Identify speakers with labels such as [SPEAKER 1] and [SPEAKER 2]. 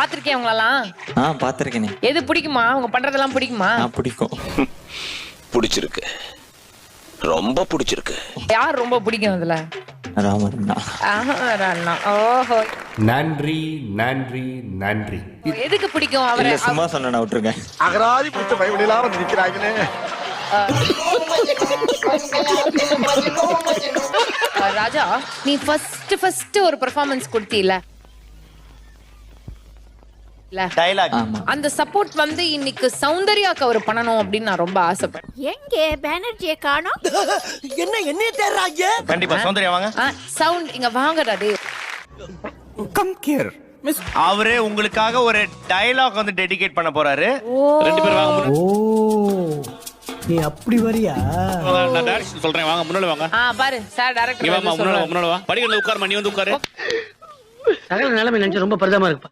[SPEAKER 1] பாத்திருக்கேன் உங்களெல்லாம்.
[SPEAKER 2] பாத்திருக்கேனே.
[SPEAKER 1] எது பிடிக்குமா? அவங்க பண்றதெல்லாம் பிடிக்குமா?
[SPEAKER 2] பிடிக்கும்.
[SPEAKER 3] பிடிச்சிருக்கு, ரொம்ப பிடிச்சிருக்கு.
[SPEAKER 1] யார் ரொம்ப பிடிக்கும் அதுல?
[SPEAKER 2] ராமண்ணா.
[SPEAKER 1] அண்ணா. ஓஹோ,
[SPEAKER 4] நன்றி நன்றி நன்றி.
[SPEAKER 1] எதுக்கு பிடிக்கும் அவரை?
[SPEAKER 2] சும்மா சொன்னா விட்டுருங்க.
[SPEAKER 3] அகராதி பிடிச்ச பயவிலாம் வந்து நிக்கிறாங்களே.
[SPEAKER 1] ராஜா, நீ ஃபர்ஸ்ட் ஒரு பெர்ஃபார்மன்ஸ் கொடுத்தீல,
[SPEAKER 3] டயலாக்.
[SPEAKER 1] அந்த சப்போர்ட் வந்து இன்னைக்கு சௌந்தர்யாக்கு அவர் பண்ணணும் அப்படின்னு நான் ரொம்ப ஆசைப்படுறேன்.
[SPEAKER 5] எங்கே பேனர்ஜியை காணோம்?
[SPEAKER 3] என்ன தேர்றாங்க? கண்டிப்பா சௌந்தர்யா வாங்க.
[SPEAKER 1] சவுண்ட் இங்க வாங்கடா டே.
[SPEAKER 3] Come here miss. அவரே உங்களுக்காக ஒரு டயலாக் வந்து டெடிகேட் பண்ண போறாரு.
[SPEAKER 6] ரெண்டு பேரும் வாங்க.
[SPEAKER 7] ஓ, நீ அப்படி வரியா?
[SPEAKER 6] நான் டைரக்ஷன் சொல்றேன், வாங்க முன்னால வாங்க.
[SPEAKER 1] பாரு சார் டைரக்டர்
[SPEAKER 6] நீ வாமா முன்னால வா. படிக்கல உட்காருமா, நீ வந்து உட்காரு.
[SPEAKER 7] சகல நிலைமை நினைச்சு ரொம்ப பரிதமா இருக்குப்பா.